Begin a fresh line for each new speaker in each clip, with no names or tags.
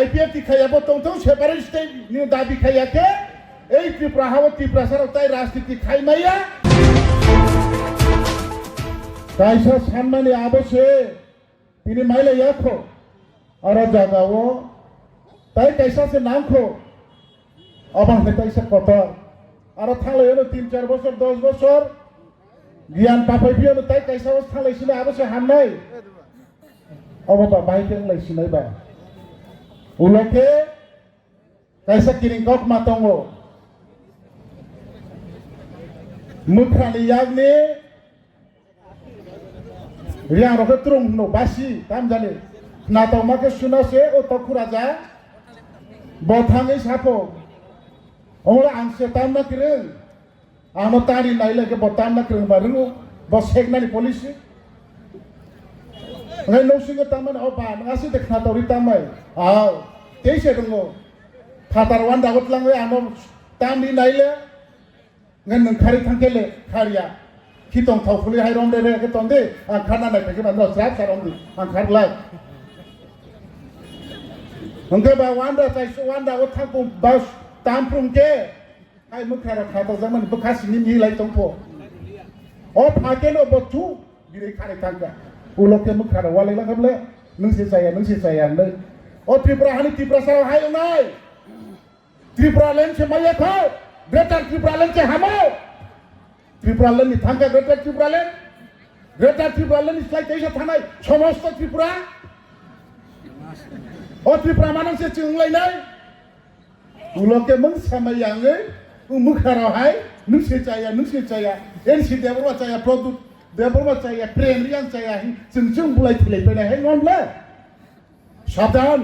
IPFT खायाबो तंथं separate state नि दाबि खायाके এই ত্রিপুরা হাওয়া ত্রিপ্রাসারাও তাই রাজনীতি খাইমাইয়া কাইসা সানমানি আবসে তিনি মাইলে ইয়াখো আর জাগাও তাই কাইসা সে নামখো অবান হেতাইসা কত আর থালাইনো 3-4 বছর 10 বছর জ্ঞান পাপাইবিয়ানো তাই কাইসা থালাইছিল আবসে হামনাই অববা বাইকেন লাইছিনাই বা উলকে kaisa kiringkok matongo mukrani yagne Reang roke trung no basi tam jane nato make sunase o tokuraja bothangai sapo ola angse tam na kireng amo tari naile ke botam na kireng baru bo segnani polisi ngai no singo taman o ba ngasi dekna tori tamai aw teise dongo Katarwan dapat lang amo tandi naile ngan khari thangkele kharia kitong thawfuli hairom de ke tonde an khana nai ke bandro srap sarom di an kharla angke ba wanda tai wanda o thangpu bas tamprum ke ai mukhara khata zaman bukhasi ni lai tongpo o phakelo botu dire khare thangka uloke mukhara wale la kable nungsi saya nei o Tiprahani Tiprasa hai nai Tipraland se maya kho greater Tipraland se hamo Tipraland ni thanga greater Tipraland is like teisa thanai somosto Tripura o Tripura manang se chunglai nai uloke mung samayang ei mukhara hai nungsi chaya ensi deborwa chaya product deborwa chaya Prem Reang chaya chung bulai thilai pena hai ngonla সাবধান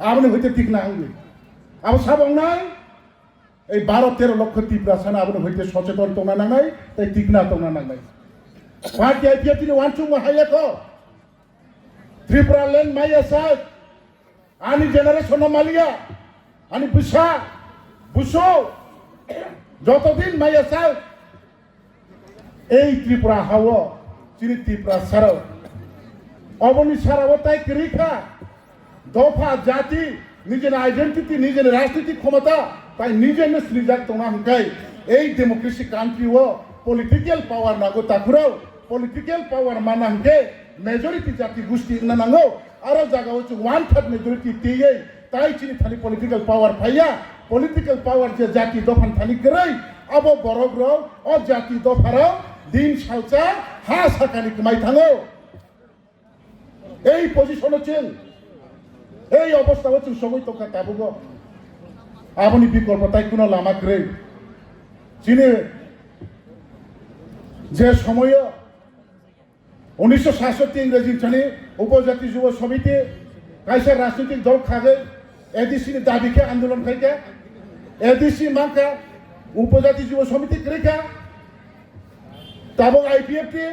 আপনি হইতে ঠিক না হইবে আবার সাবং নাই এই 12-13 লক্ষ ত্রিপ্রাসানা আপনি হইতে সচেতন তোমরা না নাই তাই ঠিক না তোমরা না নাই পার্টি আইপিএফ তিনি ওয়ানচুং হাইয়া কো Tipraland মাইয়া সাত আনি জেনারেশন মালিয়া আনি বুসো যতদিন মাইয়া সাত এই ত্রিপুরা হাওয়া চিনি ত্রিপুরা সারাও অবনি সারাবতায় ক্রিকা দফা জাতি নিজের আইডেন্টিটি নিজের রাজনৈতিক ক্ষমতা তাই নিজের সৃজাক তোনা হংকাই এই ডেমোক্রেসি কান্ট্রি ও পলিটিক্যাল পাওয়ার নাগো তাকুরাও পলিটিক্যাল পাওয়ার মানা হংকে মেজরিটি জাতি গোষ্ঠী না নাঙ্গো আরো জায়গা হচ্ছে 1/3 মেজরিটি টিয়ে তাই চিনি থানি পলিটিক্যাল পাওয়ার পাইয়া পলিটিক্যাল পাওয়ার যে জাতি দফান থানি করাই আবো বড়গ্র ও জাতি দফারাও দিন সালচা হা সাকানি কমাই থাঙ্গো এই পজিশন হচ্ছেন এই অবস্থা হচ্ছে সময় তো কাটাবুগ আপনি বিকল্প তাই কোনো লামা গ্রে চীনে যে সময় 1967 ইংরেজি ছানি উপজাতি যুব সমিতি কাইসা রাজনৈতিক দল খাগে এডিসি দাবিকে আন্দোলন খাইকে এডিসি মানকা উপজাতি যুব সমিতি ক্রেকা তাবো IPFT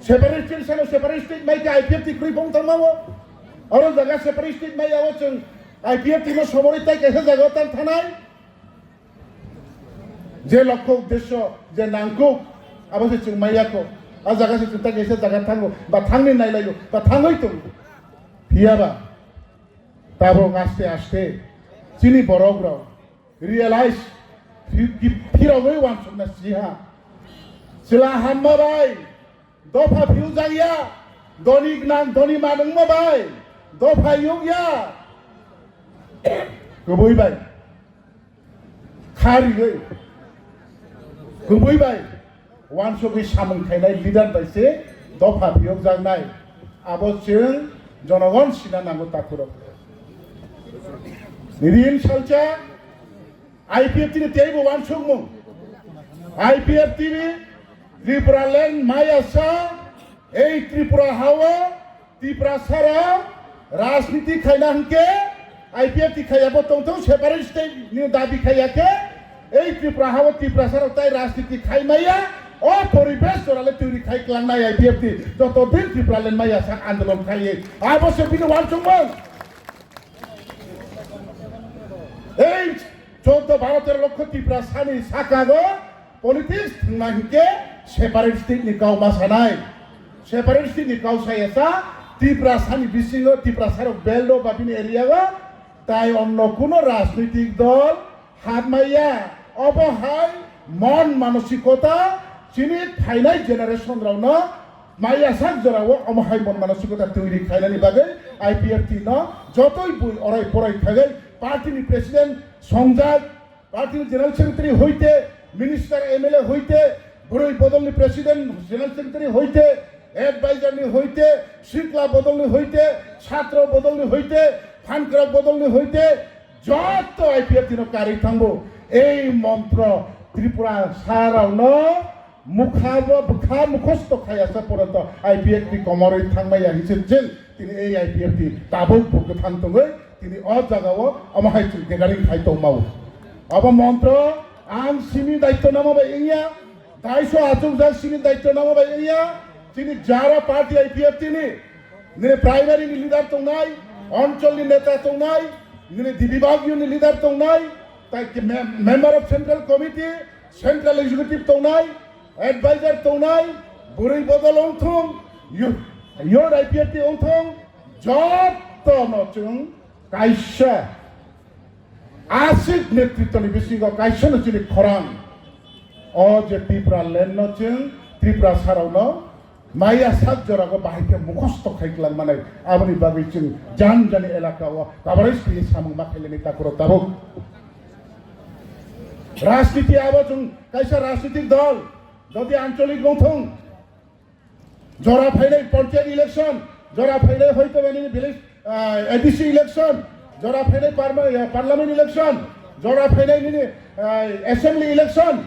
separatist mai ke IPF ti kri bong tamawo aro jaga separatist mai awo chung IPF ti no somori tai kese jaga tan thanai je lokho uddeshyo je nangko abo se chung mai ako a jaga se chung ta kese jaga thango ba thangni nai laigo ba thangoi to phiaba tabo aste chini borograo realize phirogoi wan chuna siha sila hamma bai দফা view জাগিয়া দনিক নাম দনি মানং মাবাই দফা ইউগিয়া গবইবাই খারিগৈ গবইবাই ওয়ানসবি সামং খাইনাই leader বাইছে দফা view জাগনাই আবশ্যক জনগণ সিনা নাঙ্গো তাকুরক রিন সালচা আইপিএফ টিনে তেইব ওয়ানসক মং আইপিএফ টিভি Tipraland mayasa এই ত্রিপুরা হাওয়া ত্রিপ্রাসারা রাজনীতি খাইনা হংকে আইপিএফ খাইয়াবো তংথং সেপারেট স্টেট নি দাবি খাইয়াকে এই ত্রিপুরা হাওয়া ত্রিপ্রাসারা তাই রাজনীতি খাইমাইয়া ও পরিবেশ চরালে তৈরি খাই ক্লাংনাই আইপিএফ যতদিন Tipraland mayasa আন্দোলন খাইয়ে আবশ্যক বিনো ওয়ানচুংমং এই 14-12 লক্ষ ত্রিপ্রাসানি সাকাগো পলিটিক্স নাহিকে separatist ni kau masanai separatist ni kau saya sa টিপ্রাসানি বিসিং টিপ্রাসার বেল্ড বাপিনি এরিয়া তাই অন্য কোনো রাজনৈতিক দল হাতমাইয়া অবহাই মন মানসিকতা চিনি ফাইনাল জেনারেশন রাউনা মাইয়া সাক জরাও অমহাই মন মানসিকতা তৈরি খাইনানি বাগে আইপিএফটি ন যতই বই অরাই পড়াই থাকে পার্টিনি প্রেসিডেন্ট সংজাত পার্টির জেনারেল সেক্রেটারি হইতে মিনিস্টার এমএলএ হইতে বুড়ই বদলনি প্রেসিডেন্ট জেনারেল সেক্রেটারি হইতে এডভাইজারনি হইতে শৃঙ্খলা বদলনি হইতে ছাত্র বদলনি হইতে ফানক্রাক বদলনি হইতে যত আইপিএফটি কারি থাকবো এই মন্ত্র ত্রিপুরা সারাউনো মুখা মুখস্থ খাই আছে পর্যন্ত আইপিএফটি কমরই থাকমাইয়া হিসেবে তিনি এই আইপিএফটি তাবুক ভুকে থাকতঙ্গই তিনি অ জায়গাও আমাহাই গেগারিং খাইতো মাও अब मन्त्र आं सिमी दायित्व नामाबाय इया दाइसो आजुक जा सिमी दायित्व नामाबाय इया तिनी जारा पार्टी आईपीएफ तिनी ने प्राइमारी नि लिडार तंनाय अंचल नि नेता तंनाय ने विभागीय नि लिडार तंनाय ताइ member of central committee central executive तंनाय एडवाइजर तंनाय बुरै बदल अंथं योर आईपीएफ ति अंथं जत नचुं काइसा आसिक नेतृत्व नि बिसिंग काइसन चिनि खरां अ जे टिप्रालेन्ड नचिं टिप्रा सारावनो माइया सात जरागो बाहायके मुखस्त खाइक्लां माने आबनि बागै चिं जान जानि एलाकाव काबारै स्क्रिन सामुं माखाइलेनि ताकुरो ताबो राजनीति आबो जों काइसा राजनीतिक दल जदि आंचलिक गंथं जरा फाइनाय पंचायत इलेक्शन जरा फाइनाय हयतो माने भिलेज एडिसि इलेक्शन जरा फैनाय पार्लियामेंट इलेक्शन जरा फैनाय एसेंबली इलेक्शन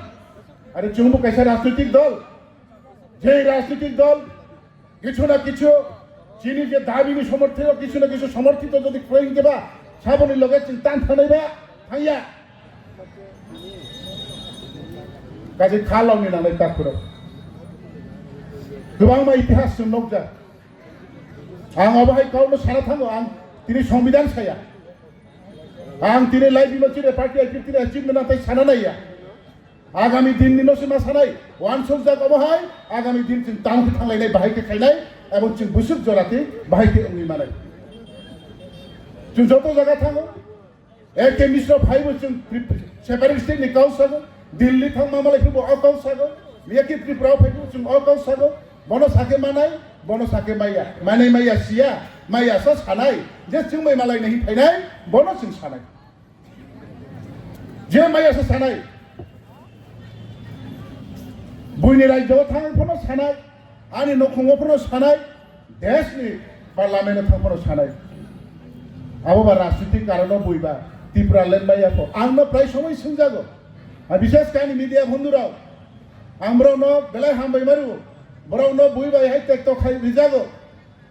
अरे जोंबो कैसा राजनीतिक दल जे राजनीतिक दल किछु ना किछु चिनी जे दाबिनि समर्थित किछु ना किछु समर्थित जदि प्रयोग देबा साबनि लगे चिंतान थानायबा थांया काजे खालावनि नालाय ताकुरो गोबां मा इतिहास जों नगजा आं अबहाय गावनो साना थाङो आं तिनि संविधान साया आं तिने लाइफ इनोचिने पार्टी आईपीएफटी अचिभमेंट नाथाय साना नाया आगामी दिन निनोसिमा सानाय वान सौजा गबहाय आगामी दिन जों तांखि थांलायनाय बाहायके खायनाय एबं जों बुसुक जराते बाहायके अंगि मानाय जों जत जायगा थाङो एके मिश्र फाइबो जों सेपारेट स्टेट नि काउन्स जागो दिल्ली थां मामालायखौबो अ काउन्स जागो मेके त्रिपुराव फाइबो जों अ काउन्स जागो बनो साके मानाय बनो साके माइया माने माइया सिया माइया सा सानाय जे जों माइ मालाय नहीं फाइनाय बनो जों सानाय जे माइया सा सानाय बुइनि राज्योआव थांफोनो सानाय आंनि नखंगफोराव सानाय देशनि पार्लियामेन्टआव थांफोनो सानाय आबोबा राजनीतिक कारणाव बुइबा टिप्रालेन्ड माइयाखौ आंनो प्राय समय सोंजागो विशेष कानि मीडिया बन्धुराव आंब्रावनो बेलाय हामबाय मारु बरावनो बुइबाय हाय टेक्ट खाय रिजागो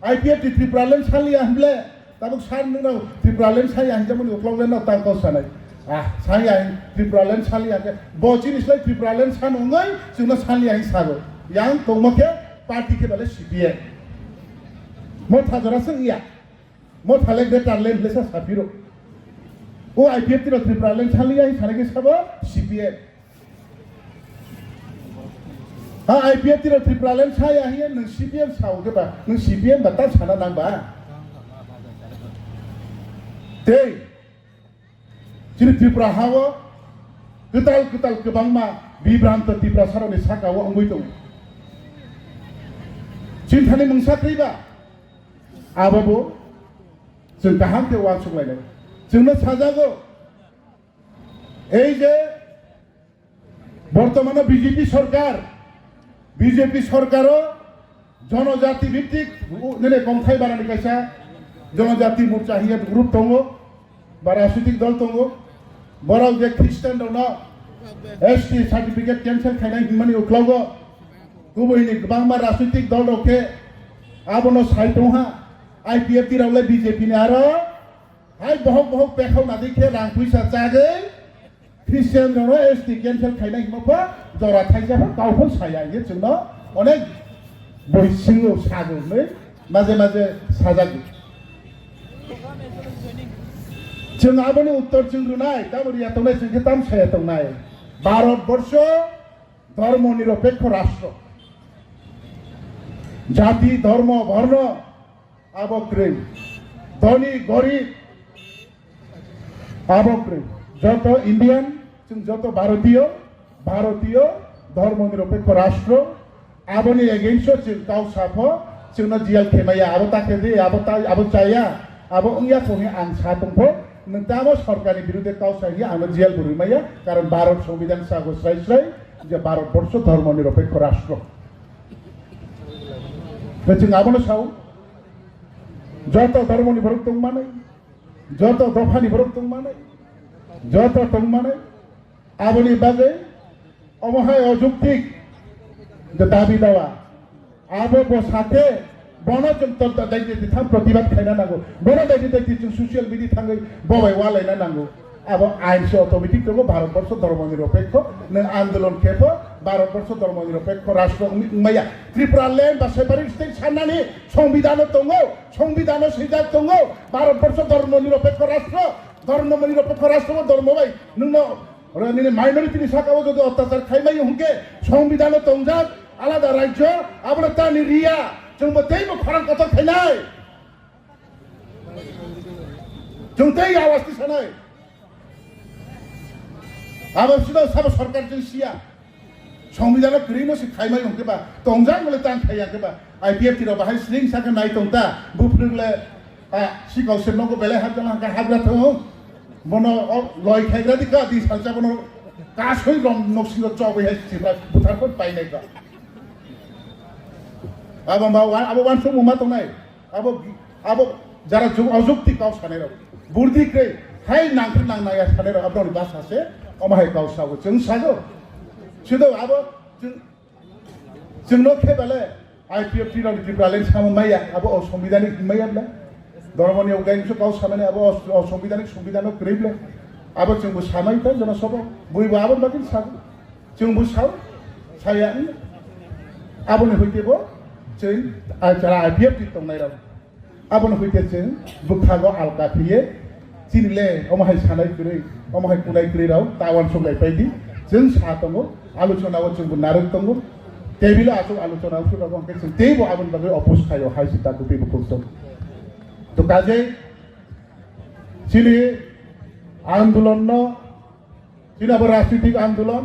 आईपीएफ टिप्रालेन्ड सालिया हनब्ले ताबुक सान नोंनाव टिप्रालेन्ड सालिया हनजामोन उक्लावलेन्ड तांखौ सानाय सालिया टिप्रालेन्ड सालिया के बजिनिसलाय टिप्रालेन्ड सानङै जोंना सालिया सागो यां तंमके पार्टी के बाले सीपीए मोथा जरासो इया मोथाले ग्रेटारलेन्ड लेसा साफिरो ओ आईपीएफ टिप्रालेन्ड सालिया सानगे साबो सीपीए हाँ आईपीएफ टिप्रालेन्ड साया हिया नों सीपीएम सावदोबा नों सीपीएम बाता साना नांबा दे चिनि त्रिपुरा हावो गोताल गोबांमा बिब्रान्त त्रिपुरा सारावनि साकाव अंगुइ दं चिन्तानि मोनसाख्रिबा आबाबो जों गाहामते वानसुंलायनाय जोंनो साजागो এই যে বর্তমানে বিজেপি সরকারও জনজাতি ভিত্তিক নেনে কংখাই বানানি কাইসা জনজাতি মোর্চা হিয়া গ্রুপ দङ বা রাজনৈতিক দল दङ বরাও যে খ্রিস্টান दङ एसटी सार्टिफिकेट कैंसिल खायनाय हिमानि उक्लावगो गुबैनि गोबांबा राजनैतिक दल दंखे आबनो साइटहा आईपीएफ तिरावले बीजेपी ने आरो हाय बहक पेखाव नादिखे रां फैसा जागै ख्रिस्टियान दङ एसटी कैंसिल खायनाय हिमाफा जरा थाइजाफा गावफोर साया ये जोंनो अनेक बयसिङो सागोनै माजे माजे साजागो जों आबोनि उत्तर जों रुनाय दाबरिया तंनाय जोंखे ताम साया तंनाय भारतवर्ष धर्मनिरपेक्ष राष्ट्र जाति धर्म वर्ण আবক্রে ধনী গরিব আবক্রে যত ইন্ডিয়ান যত ভারতীয় ধর্ম নিরপেক্ষ রাষ্ট্র আবনি এগেইনস্ট जों गावसाफो जोंना जियाल खेमाया आबो ताकेदि आबो चाया आबो उंया सङि आं सातंफो नोंथाङा सरकारनि बिरुद्धে काउसाहि आङो जियाल बुरिमाया কারণ ভারত সংবিধান সাগো স্রাই যে ভারতবর্ষ ধর্ম নিরপেক্ষ রাষ্ট্র जों आबोनो साव যত ধর্মनि বরক दंमानै যত দফাनि বরক दंमानै যত दंमानै आबोनि बागै अमहाय अजुक्तिक যে দাবি দেওয়া আবো বসাতে বনচন্ত্র দায়িত্ব থাম প্রতিবাদ খাইনা নাগো বন দায়িত্ব जों সশিয়াল মিডিয়া থাঙ্গै ববাই ওয়ালাইনা নাগো আবো আইনসে অটোমেটিক দেবো ভারতবর্ষ ধর্ম নিরপেক্ষ নों আন্দোলন খেপো ভারতবর্ষ ধর্ম নিরপেক্ষ রাষ্ট্র মাইয়া ত্রিপুরাল্যান্ড বা সেপারেট স্টেট সান্নানি সংবিধান দङ সংবিধান সিদ্ধান্ত দङ ভারতবর্ষ ধর্ম নিরপেক্ষ রাষ্ট্র ধর্ম ভাই नोंनो माइनरिटी साखाव যদি অত্যাচার খাইমাই হুঁকে সংবিধান দंजाक আলাদা রাজ্য আবলে তানি রিয়া जों बतैबो खरां कथा खाइनाय जों तै आवाज दिसानाय आबो सिदा साबो सरकार जों सिया संविधान ग्रिनो से खाइमाय हुँकेबा दंजाक मले तान खाइयाकेबा आईपीएफ तिरो बाहाय स्लिं साखा नाय दंता बुफ्रुगले सिगाव सेनगो बेले हाबजों हाबग्रा थौ बनो लय खाइग्रा दिखा दि सालसा बनो गासै रम नक्सिनो चौबै हाय बुथारफोर बायनायखा आबो वानसो मुमा दंनाय आबो जारा जों अजुक्ति गाव सानेराव बुर्दिख्रै हाय नांख्रि नांनाया सानेराव आबोनि बासासे अमाहाय गाव सागो जों सागो सिदो आबो जोंनो खेबाले आईपीएफ तिरो टिप्रालेन्ड साममाया आबो संविधानिक मायाब्ला धर्मनि अगायनिसो गाव सामाने आबो संविधानिक संविधान ग्रेबले आबो जोंबो सामायता जना सब बयबो आबो बादि सागो जोंबो साव साया आबोनि होइतेबो जों आजारा आईपीएफ ति दंनायराव आबोनि होइते जों बुखागो आलका फिये चिनले अमाहाय सानाय ग्रै अमाहाय कुनाय ग्रैराव तावान सलाय बायदि जों सातंगो आलोचनाव जोंबो नारक दंगो टेबिल आलोचनाव सुरागो जों तेबो आबोनि बागै अपोज खायो हाय सिताखौ बेबो करतो तो काजे चिली आंदोलन न चिनाबो राजनीतिक आंदोलन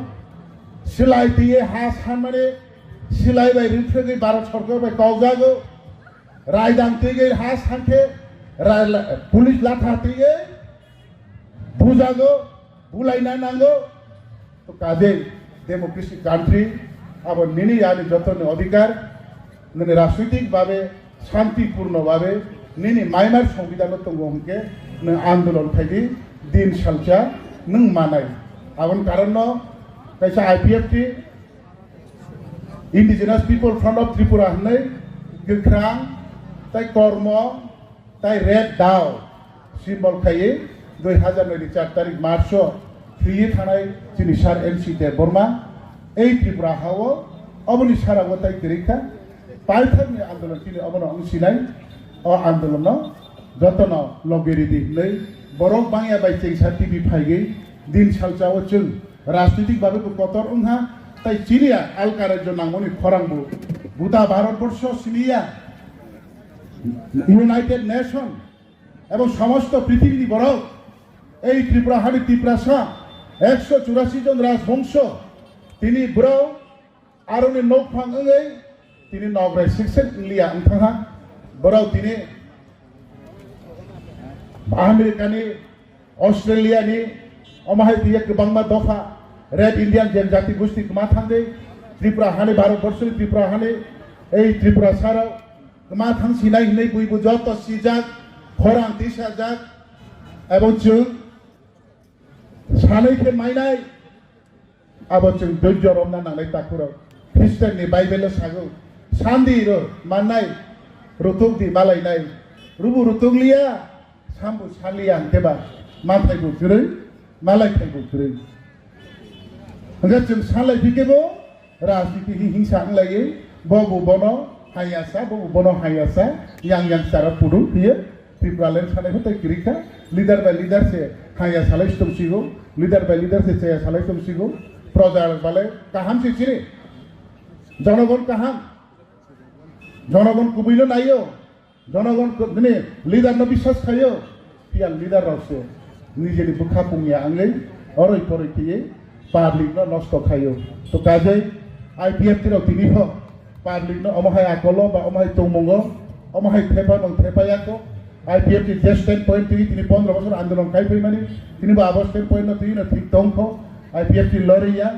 सिलाई दिए हा सान माने सिलाई बाय रिफ्रेगै भारत सरकार बाय कावजागो रायदां तिगै हा सानखे पुलिस लाथा तिगै बुजागो बुलाइना नांगो तो काजे डेमोक्रेसी कान्ट्री अब निनी यानि जतन अधिकार नने राजनीतिक भावे शांतिपूर्ण भावे निनी माइमार संविधान दङ हमके नों आंदोलन खायदि दिन सालचा नों मानाय आबन कारण कैसा IPF T indigenous people front of Tripura हनै गोख्रां ताइ कर्म ताइ रेड दाव सिम्बल खायै 2004 तारिख मार्च फ्रियै थानाय जोंनि सार एनसी दे बर्मा এই त्रिपुरा हाव अबनि साराव ताइ गैरैखा पाइथारनि आंदोलन तिनि अबन अंसिनाय अ आंदोलन जतन लगेरिदि नै बरक बांया बाइचै साथिबि फाइगै दिन सालचाव जों राजनीतिक भावे कतर उहा ताइ चिनिया आलका राज्य नांगनि खरांबो बुदा भारतबर्ष सिनिया यूनाइटेड नेशन एवं समस्त पृथिवी बरक এই त्रिपुरा हानि तिप्रासा 184 जन राजवंश तिनी ब्रौ आरोनि नौफाङै तिनी नग्राय सेक्सन लिया अंथाहा ब्रौ तिनी आमेरिकानि अस्ट्रेलियानि अमाहाय तिया गोबांमा दफा रेड इंडियन जनजाति गोष्ठी मा थांदै त्रिपुरा हानि भारतबर्षनि त्रिपुरा हानि এই त्रिपुरा साराव मा थांसिनाय हिनै बयबो जत सिजाक खरां दिसाजाक एवं जों सानैखे माइनाय आबो जों धैर्य रमना नांनाय ताकुराव ख्रिस्टाननि बाइबेल सागौ सान्दि र माननाय रुतुगदि मालायनाय रुबु रुतुगलिया सामबु सालिया केबा माथायबो गुरै मालायथायबो गुरै हंगा जों सालाय फिकेबो राजनीति हिंसा लायै बबु बनो हायासा बबु बनो हायासा yang सारा पुदु बियो त्रिपुरालेण्ड सानायखौ ताइ गिरिखा लीडर बाय लीडर से हाया सालाय दंसिगौ लीडर बाय लीडर से चया सालाय दंसिगौ प्रजा बाले काहाम से चिरे जनगण काहाम जनगण कुबैल नायो জনগণ দিনে লিডার না বিশ্বাস খাইও পিয়াল লিডার রসে নিজের বুখা পুঙিয়া আংলে অরই পরই দিয়ে পাবলিক নষ্ট খাইও তো কাজে আইপিএফ টিরাও তিনি পাবলিক অমহায় আকল বা অমহায় তৌমঙ্গ অমহায় থেপা এবং থেপায়াকো আইপিএফ টি যে স্ট্যান্ড পয়েন্ট তিনি 15 বছর আন্দোলন খাইফাই মানে তিনি বা আবার স্ট্যান্ড পয়েন্ট তিনি ঠিক তংখ আইপিএফ টি লড়াইয়া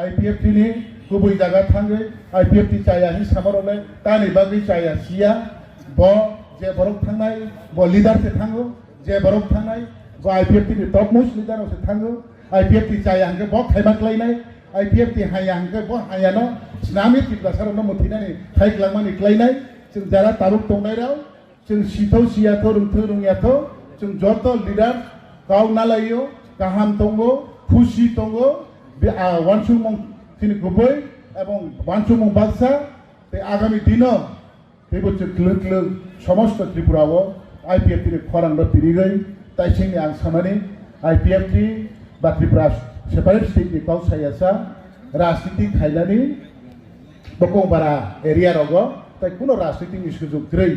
আইপিএফ টিনি গুबै জায়গা থাঙ্গে আইপিএফ টি চায়া হি সামরলে তানি বাগै চায়া সিয়া ব যে বরক থাंनाय ब লিডার से थांगो जे बरक थांनाय ब आईपीएफ टी टप मोस्ट लिडार से थांगो आईपीएफ टी चाया हंगे ब खायमाक्लायनाय आईपीएफ टी हाया हंगे ब हायानो स्नामि तिप्रासारावनो मोथिनानै थाइक्लांमानि क्लायनाय जों जारा तारुक दंनायराव जों सिथौ सियाथौ रोंथौ रोङियाथौ जों जत लिडार गाव नालायो गाहाम दंगो खुसि दंगो बे वानसुमं तिनि गुबै एवं वानसुमं बादशा बे आगामी दिनाव बेबोच ग्लोब ग्लोब समस्त त्रिपुराव आईपीएफ टी खरांबो पिरिगै ताइसिंनि आं सामानि आईपीएफ टी बा त्रिपुरा सेपारेट स्टेट नि काउसायासा राजनीति खायनानि बकंबारा एरिया रग ताइ कुनो राजनीतिनि सुजुग ग्रै